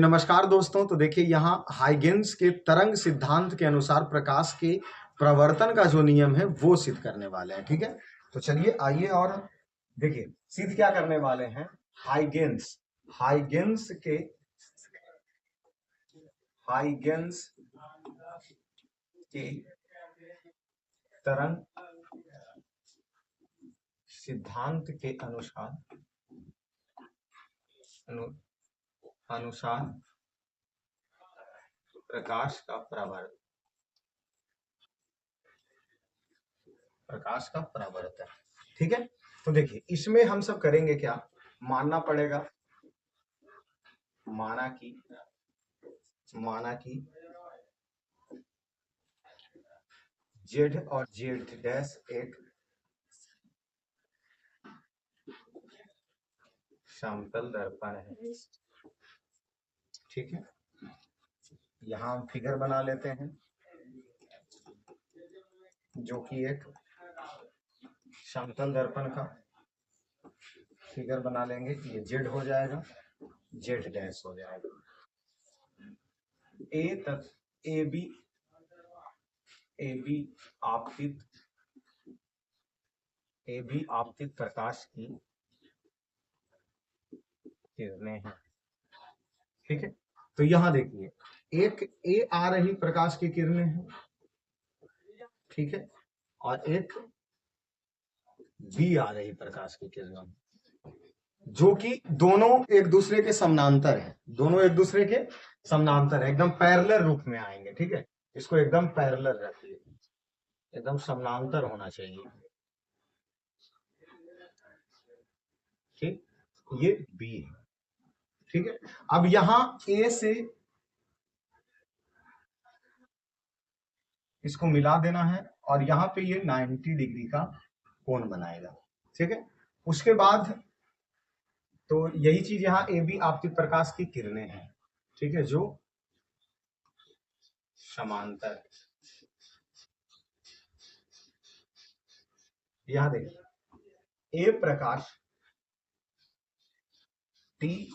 नमस्कार दोस्तों। तो देखिए यहाँ हाइगेन्स के तरंग सिद्धांत के अनुसार प्रकाश के प्रवर्तन का जो नियम है वो सिद्ध करने वाले हैं। ठीक है, तो चलिए आइए और देखिए सिद्ध क्या करने वाले हैं। हाइगेन्स हाइगेन्स के तरंग सिद्धांत के अनुसार प्रकाश का परावर्तन। ठीक है, तो देखिए इसमें हम सब करेंगे क्या, मानना पड़ेगा, माना कि जेड और जेड डैश एक समतल दर्पण है। ठीक है, यहां हम फिगर बना लेते हैं जो कि एक समतल दर्पण का फिगर बना लेंगे। ये जेड हो जाएगा, जेड डैश हो जाएगा। ए बी आपतित प्रकाश की किरणें हैं। ठीक है, तो यहां देखिए एक ए आ रही प्रकाश की किरणें हैं, ठीक है, और एक बी आ रही प्रकाश की किरणें, जो कि दोनों एक दूसरे के समानांतर है, एकदम पैरेलल रूप में आएंगे। ठीक है, इसको एकदम पैरेलल रखिए, एकदम समानांतर होना चाहिए। ठीक, ये बी है। ठीक है, अब यहां ए से इसको मिला देना है और यहां पे ये 90 डिग्री का कोण बनाएगा। ठीक है, उसके बाद तो यही चीज यहाँ ए बी आपतित प्रकाश की किरणें हैं। ठीक है, जो समांतर, यहां देखिए ए प्रकाश टी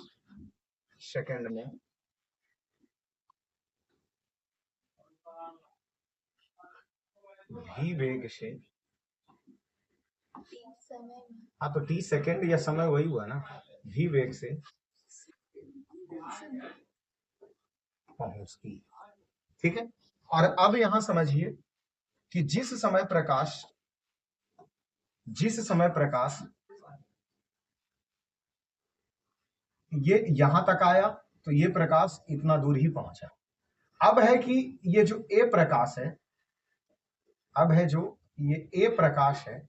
सेकंड में भी वेग से, हाँ तो टी सेकंड या समय वही हुआ ना, भी वेग से पहुंचती। ठीक है, और अब यहां समझिए कि जिस समय प्रकाश ये यहां तक आया तो ये प्रकाश इतना दूर ही पहुंचा। अब है कि ये जो ए प्रकाश है, ये ए प्रकाश है,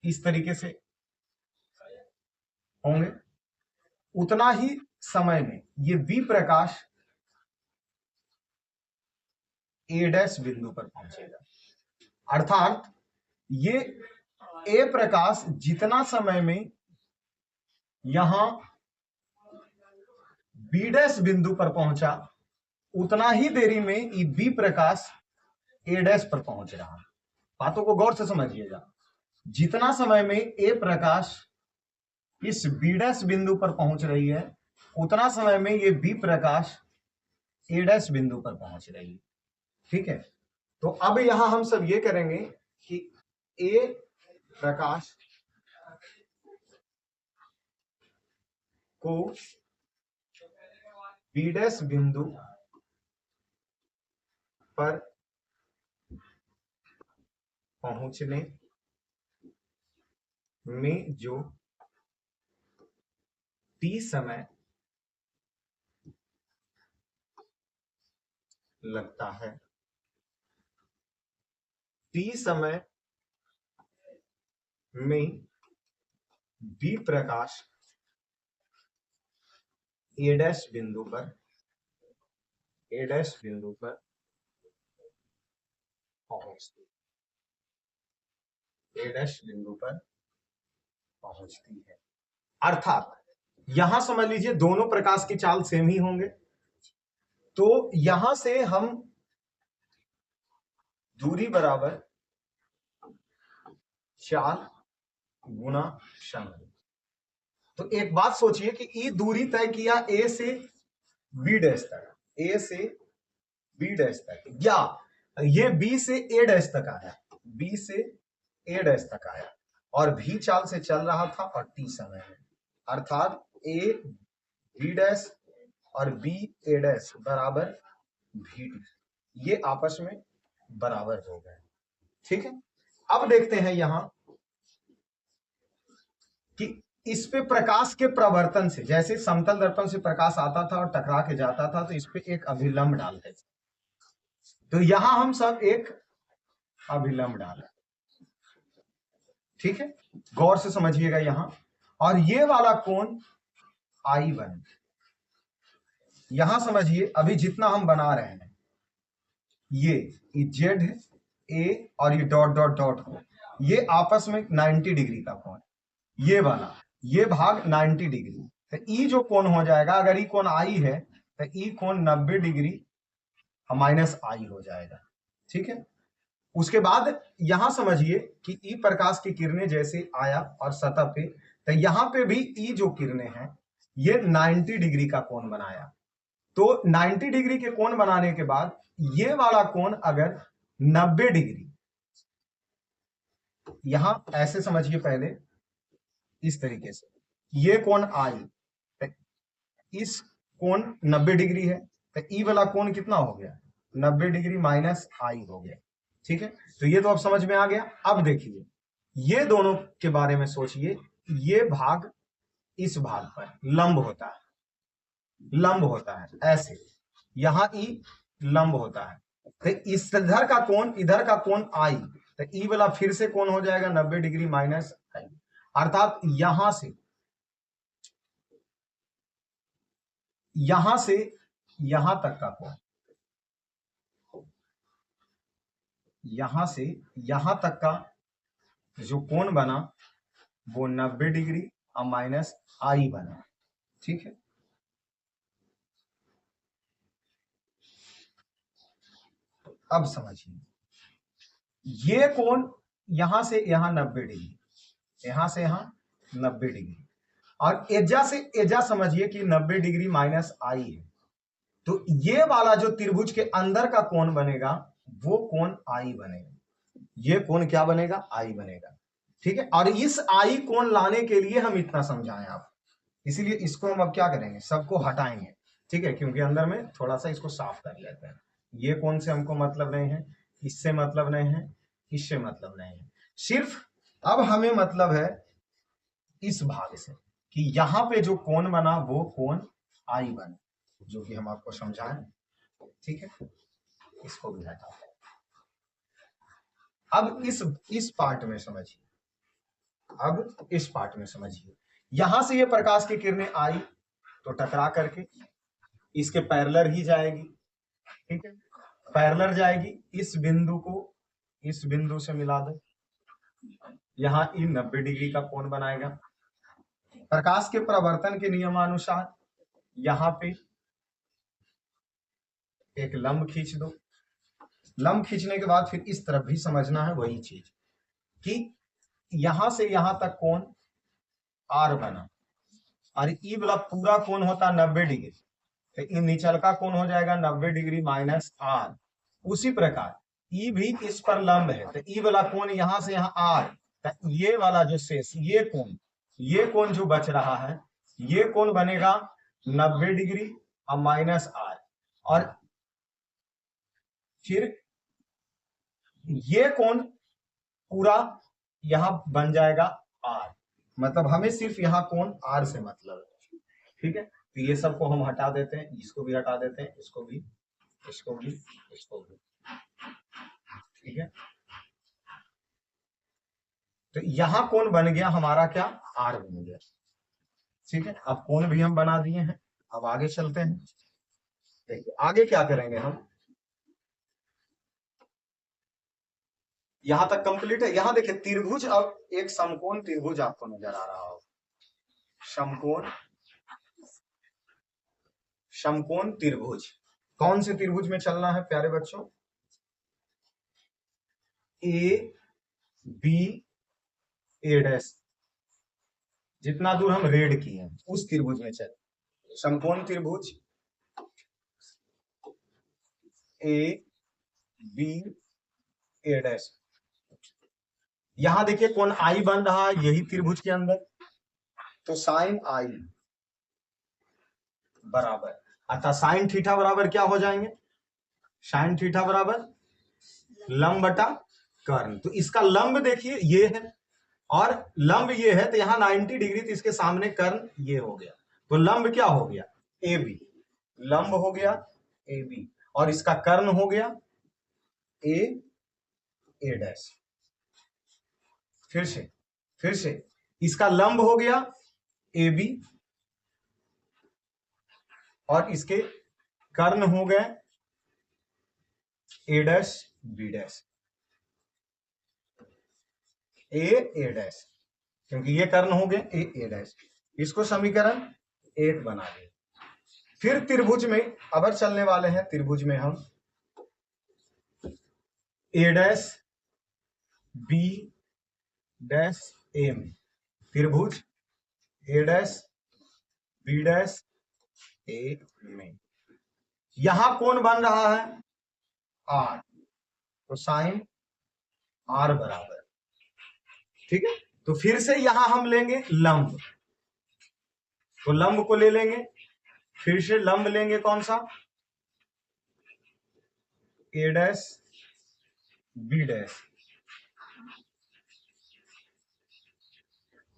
इस तरीके से होंगे, उतना ही समय में ये बी प्रकाश ए डैश बिंदु पर पहुंचेगा। अर्थात ये ए प्रकाश जितना समय में यहां बी डैश बिंदु पर पहुंचा, उतना ही देरी में ये बी प्रकाश ए डैश पर पहुंच रहा है। बातों को गौर से समझिएगा, जितना समय में ए प्रकाश इस बी डैश बिंदु पर पहुंच रही है, उतना समय में ये बी प्रकाश ए डैश बिंदु पर पहुंच रही है। ठीक है, तो अब यहां हम सब ये करेंगे कि ए प्रकाश को बी डैश बिंदु पर पहुंचने में जो टी समय लगता है, टी समय में बी प्रकाश ए डैश बिंदु पर पहुंचती, ए डैश बिंदु पर पहुंचती है। अर्थात यहां समझ लीजिए दोनों प्रकाश की चाल सेम ही होंगे, तो यहां से हम दूरी बराबर चाल गुना समय। तो एक बात सोचिए कि ई दूरी तय किया ए से बी डैश तक, ए से बी डैश तक, या ये बी से ए डैश तक आया, बी से ए डैश तक आया और भी चाल से चल रहा था और टी समय में, अर्थात ए बी डैश और बी ए डैश बराबर भी टी, ये आपस में बराबर हो गए। ठीक है, अब देखते हैं यहां कि इस पे प्रकाश के प्रवर्तन से, जैसे समतल दर्पण से प्रकाश आता था और टकरा के जाता था तो इस पे एक अभिलंब डालते थे, तो यहां हम सब एक अभिलंब डालें। ठीक है, गौर से समझिएगा यहां, और ये वाला कोण I1, यहां समझिए अभी जितना हम बना रहे हैं, ये जेड है, ए और ये डॉट डॉट डॉट को, ये आपस में 90 डिग्री का कोण, ये वाला ये भाग 90 डिग्री, तो ई जो कोण हो जाएगा, अगर ई कोण आई है तो ई कोण 90 डिग्री माइनस आई हो जाएगा। ठीक है, उसके बाद यहां समझिए कि ई प्रकाश की किरणें जैसे आया और सतह पे, तो यहां पे भी ई जो किरणें हैं ये 90 डिग्री का कोण बनाया, तो 90 डिग्री के कोण बनाने के बाद ये वाला कोण अगर 90 डिग्री, यहां ऐसे समझिए पहले इस तरीके से, ये कोण आई, इस कोण 90 डिग्री है, तो ई वाला कोण कितना हो गया, 90 डिग्री माइनस आई हो गया। ठीक है, तो ये तो अब समझ में आ गया। अब देखिए ये दोनों के बारे में सोचिए, ये भाग इस भाग पर लंब होता है, लंब होता है ऐसे, यहां ई लंब होता है, तो इस इधर का कोण आई, तो ई वाला फिर से कोण हो जाएगा 90 डिग्री माइनस आई, अर्थात यहां से यहां तक का कोण, यहां से यहां तक का जो कोण बना वो 90 डिग्री और माइनस आई बना। ठीक है, अब समझिए ये कोण यहां से यहां 90 डिग्री, यहां से यहां 90 डिग्री, और एजा से एजा समझिए कि 90 डिग्री माइनस आई है, तो ये वाला जो त्रिभुज के अंदर का कोण बनेगा वो कोण आई बनेगा, ये कोण क्या बनेगा, आई बनेगा। ठीक है, और इस आई कोण लाने के लिए हम इतना समझाएं आप, इसीलिए इसको हम अब क्या करेंगे, सबको हटाएंगे। ठीक है, क्योंकि अंदर में थोड़ा सा इसको साफ कर लेते हैं, ये कोण से हमको मतलब नहीं है, इससे मतलब नहीं है, इससे मतलब नहीं है, सिर्फ अब हमें मतलब है इस भाग से कि यहां पे जो कोण बना वो कोण आई बना, जो कि हम आपको समझाएं। ठीक है, इसको भी हटाते हैं। अब इस पार्ट में समझिए, अब इस पार्ट में समझिए, यहां से ये प्रकाश की किरणें आई तो टकरा करके इसके पैरेलल ही जाएगी। ठीक है, पैरेलल जाएगी, इस बिंदु को इस बिंदु से मिला दो, यहां ई 90 डिग्री का कोण बनाएगा। प्रकाश के प्रवर्तन के नियमानुसार यहां पे एक लंब खींच दो, लंब खींचने के बाद फिर इस तरफ भी समझना है वही चीज कि यहां से यहां तक कोण आर बना, और ई वाला पूरा कोण होता 90 डिग्री, तो ई निचल का कोण हो जाएगा 90 डिग्री माइनस आर। उसी प्रकार ई भी इस पर लंब है, तो ई वाला कोण यहां से यहां आर, तो ये वाला जो शेष ये कोण जो बच रहा है ये कोण बनेगा 90 डिग्री और माइनस आर, और फिर ये कोण पूरा यहां बन जाएगा आर, मतलब हमें सिर्फ यहां कोण आर से मतलब है। ठीक है, तो ये सबको हम हटा देते हैं, इसको भी हटा देते हैं, इसको भी, इसको भी, इसको भी। ठीक है, तो यहां कोण बन गया हमारा क्या, आर बन गया। ठीक है, अब कोण भी हम बना दिए हैं, अब आगे चलते हैं। देखिए आगे क्या करेंगे हम, यहां तक कंप्लीट है। यहां देखिए त्रिभुज, अब एक समकोण त्रिभुज आपको नजर आ रहा हो, समकोण त्रिभुज, कौन से त्रिभुज में चलना है प्यारे बच्चों, ए बी ए डैश, जितना दूर हम रेड किए हैं उस त्रिभुज में चल, समकोण त्रिभुज ए बी ए डैश। यहां देखिए कोण आई बन रहा है यही त्रिभुज के अंदर, तो साइन आई बराबर, अतः साइन थीटा बराबर क्या हो जाएंगे, साइन थीटा बराबर लंब बटा कर्ण। तो इसका लंब देखिए ये है और लंब ये है, तो यहां 90 डिग्री, तो इसके सामने कर्ण ये हो गया, तो लंब क्या हो गया, ए बी, लंब हो गया ए बी, और इसका कर्ण हो गया ए ए डैश। फिर से इसका लंब हो गया ए बी और इसके कर्ण हो गए ए डैश बी डैश, ए डैश, क्योंकि ये कर्ण हो गए ए डैश। इसको समीकरण 1 बना दिए। फिर त्रिभुज में अब चलने वाले हैं, त्रिभुज में हम ए डैश बी डैश ए में, त्रिभुज ए डैश बी डैश ए में, यहां कौन बन रहा है आर, तो साइन आर बराबर, ठीक है। तो फिर से यहां हम लेंगे लंब, तो लंब को ले लेंगे, फिर से लंब लेंगे कौन सा, ए डैश बी डैश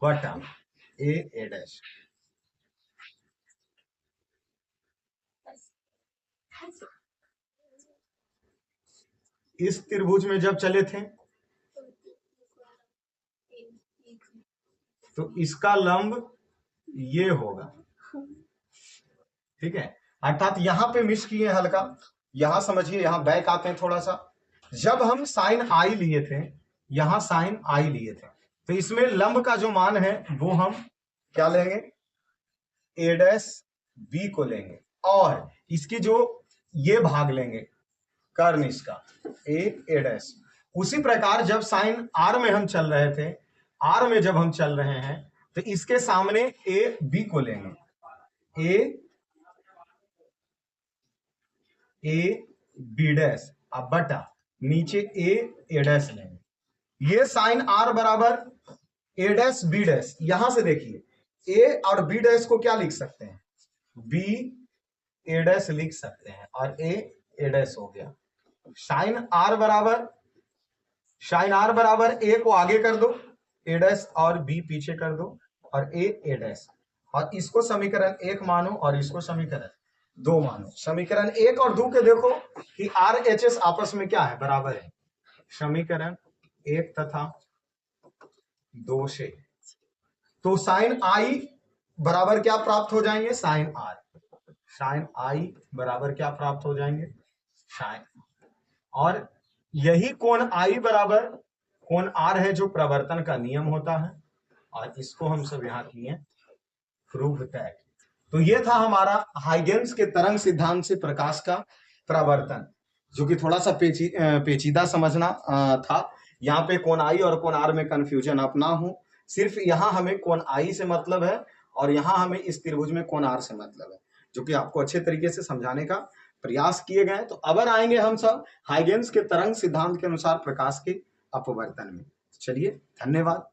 बटा ए डैश। इस त्रिभुज में जब चले थे तो इसका लंब ये होगा, ठीक है। अर्थात यहां पे मिस किए हल्का, यहां समझिए, यहां बैक आते हैं थोड़ा सा। जब हम साइन आई लिए थे, यहां साइन आई लिए थे, तो इसमें लंब का जो मान है वो हम क्या लेंगे, ए डैश बी को लेंगे, और इसकी जो ये भाग लेंगे कर्ण इसका ए डैश। उसी प्रकार जब साइन आर में हम चल रहे थे, आर में जब हम चल रहे हैं, तो इसके सामने ए बी को लेंगे, ए बी डैश, अब बटा नीचे ए डैश लेंगे। ये साइन आर बराबर ए डैश बी डैश, यहां से देखिए ए और बी डैश को क्या लिख सकते हैं, बी ए डैश लिख सकते हैं, और ए डैश हो गया। साइन आर बराबर ए को आगे कर दो, ए डैश, और बी पीछे कर दो, और ए डैश, और इसको समीकरण 1 मानो और इसको समीकरण 2 मानो। समीकरण 1 और 2 के देखो कि आर एच एस आपस में क्या है, बराबर है। समीकरण 1 तथा 2 से तो साइन आई बराबर क्या प्राप्त हो जाएंगे, साइन आर, साइन आई बराबर क्या प्राप्त हो जाएंगे, साइन, और यही कोण आई बराबर कोण आर है जो प्रवर्तन का नियम होता है, और इसको हम सब यहां किए प्रूव दैट। तो ये था हमारा हाइगेन्स के तरंग सिद्धांत से प्रकाश का प्रवर्तन, जो कि थोड़ा सा पेचीदा समझना था। यहाँ पे कोण आई और कोण आर में कंफ्यूजन अपना हो, सिर्फ यहाँ हमें कोण आई से मतलब है और यहाँ हमें इस त्रिभुज में कोण आर से मतलब है, जो कि आपको अच्छे तरीके से समझाने का प्रयास किए गए। तो अब आएंगे हम सब हाइगेन्स के तरंग सिद्धांत के अनुसार प्रकाश के अपवर्तन में। चलिए, धन्यवाद।